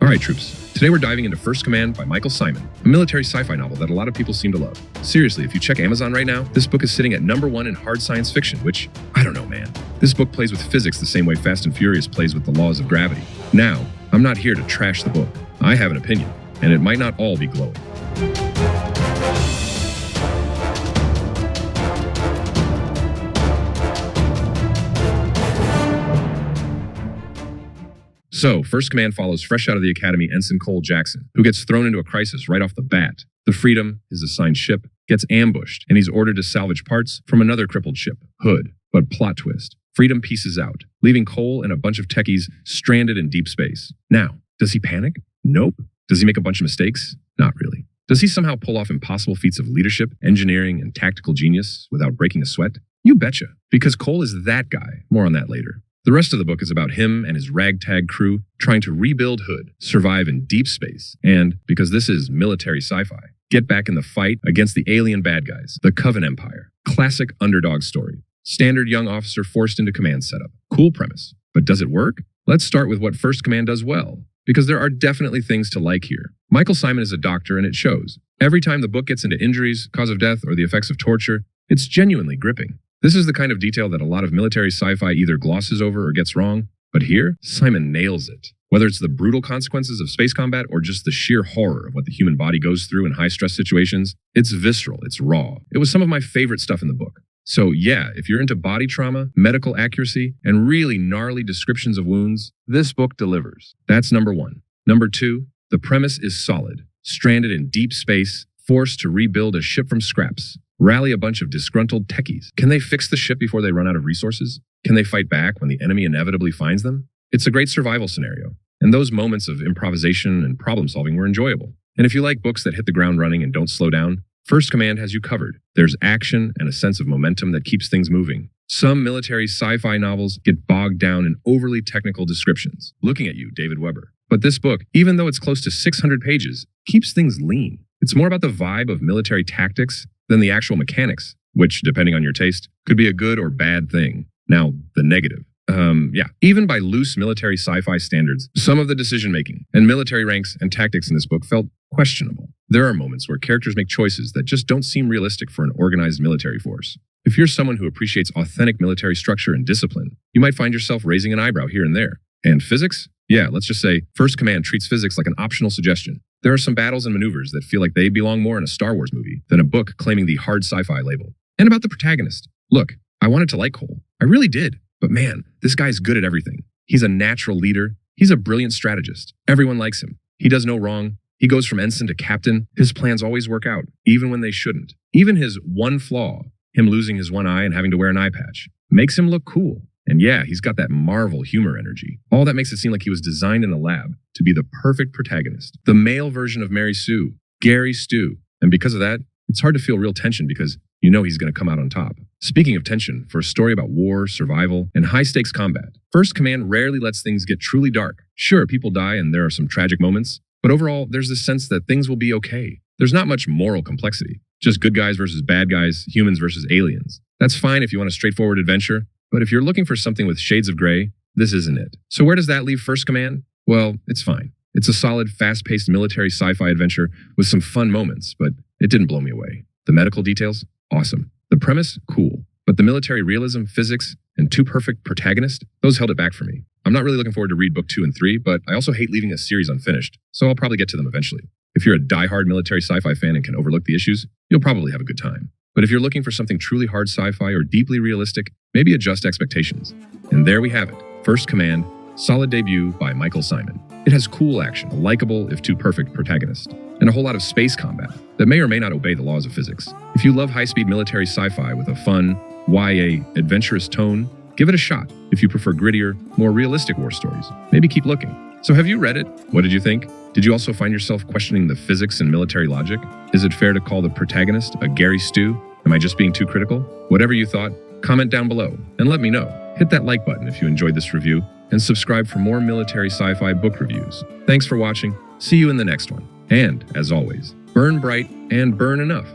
Alright troops, today we're diving into First Command by Michael Simon, a military sci-fi novel that a lot of people seem to love. Seriously, if you check Amazon right now, this book is sitting at #1 in hard science fiction, which, I don't know man. This book plays with physics the same way Fast and Furious plays with the laws of gravity. Now, I'm not here to trash the book. I have an opinion, and it might not all be glowing. So, First Command follows fresh out of the academy Ensign Cole Jackson, who gets thrown into a crisis right off the bat. The Freedom, his assigned ship, gets ambushed, and he's ordered to salvage parts from another crippled ship, Hood. But plot twist, Freedom pieces out, leaving Cole and a bunch of techies stranded in deep space. Now, does he panic? Nope. Does he make a bunch of mistakes? Not really. Does he somehow pull off impossible feats of leadership, engineering, and tactical genius without breaking a sweat? You betcha, because Cole is that guy. More on that later. The rest of the book is about him and his ragtag crew trying to rebuild Hood, survive in deep space, and, because this is military sci-fi, get back in the fight against the alien bad guys, the Coven Empire. Classic underdog story. Standard young officer forced into command setup. Cool premise. But does it work? Let's start with what First Command does well, because there are definitely things to like here. Michael Simon is a doctor and it shows. Every time the book gets into injuries, cause of death, or the effects of torture, it's genuinely gripping. This is the kind of detail that a lot of military sci-fi either glosses over or gets wrong, but here, Simon nails it. Whether it's the brutal consequences of space combat or just the sheer horror of what the human body goes through in high-stress situations, it's visceral, it's raw. It was some of my favorite stuff in the book. So yeah, if you're into body trauma, medical accuracy, and really gnarly descriptions of wounds, this book delivers. That's #1. #2, the premise is solid. Stranded in deep space, forced to rebuild a ship from scraps. Rally a bunch of disgruntled techies. Can they fix the ship before they run out of resources? Can they fight back when the enemy inevitably finds them? It's a great survival scenario, and those moments of improvisation and problem solving were enjoyable. And if you like books that hit the ground running and don't slow down, First Command has you covered. There's action and a sense of momentum that keeps things moving. Some military sci-fi novels get bogged down in overly technical descriptions. Looking at you, David Weber. But this book, even though it's close to 600 pages, keeps things lean. It's more about the vibe of military tactics than the actual mechanics, which, depending on your taste, could be a good or bad thing. Now, the negative. Even by loose military sci-fi standards, some of the decision-making and military ranks and tactics in this book felt questionable. There are moments where characters make choices that just don't seem realistic for an organized military force. If you're someone who appreciates authentic military structure and discipline, you might find yourself raising an eyebrow here and there. And physics? Yeah, let's just say First Command treats physics like an optional suggestion. There are some battles and maneuvers that feel like they belong more in a Star Wars movie than a book claiming the hard sci-fi label. And about the protagonist. Look, I wanted to like Cole. I really did. But man, this guy's good at everything. He's a natural leader. He's a brilliant strategist. Everyone likes him. He does no wrong. He goes from ensign to captain. His plans always work out, even when they shouldn't. Even his one flaw, him losing his one eye and having to wear an eye patch, makes him look cool. And yeah, he's got that Marvel humor energy. All that makes it seem like he was designed in a lab to be the perfect protagonist. The male version of Mary Sue, Gary Stu. And because of that, it's hard to feel real tension because you know he's going to come out on top. Speaking of tension, for a story about war, survival, and high-stakes combat, First Command rarely lets things get truly dark. Sure, people die and there are some tragic moments, but overall, there's this sense that things will be okay. There's not much moral complexity. Just good guys versus bad guys, humans versus aliens. That's fine if you want a straightforward adventure, but if you're looking for something with shades of gray, this isn't it. So where does that leave First Command? Well, it's fine. It's a solid, fast-paced military sci-fi adventure with some fun moments, but it didn't blow me away. The medical details? Awesome. The premise? Cool. But the military realism, physics, and two perfect protagonists? Those held it back for me. I'm not really looking forward to read book 2 and 3, but I also hate leaving a series unfinished, so I'll probably get to them eventually. If you're a die-hard military sci-fi fan and can overlook the issues, you'll probably have a good time. But if you're looking for something truly hard sci-fi or deeply realistic, maybe adjust expectations. And there we have it. First Command, solid debut by Michael Simon. It has cool action, a likable, if too perfect, protagonist, and a whole lot of space combat that may or may not obey the laws of physics. If you love high-speed military sci-fi with a fun, YA, adventurous tone, give it a shot. If you prefer grittier, more realistic war stories, maybe keep looking. So have you read it? What did you think? Did you also find yourself questioning the physics and military logic? Is it fair to call the protagonist a Gary Stu? Am I just being too critical? Whatever you thought, comment down below and let me know. Hit that like button if you enjoyed this review and subscribe for more military sci-fi book reviews. Thanks for watching. See you in the next one. And, as always, burn bright and burn enough.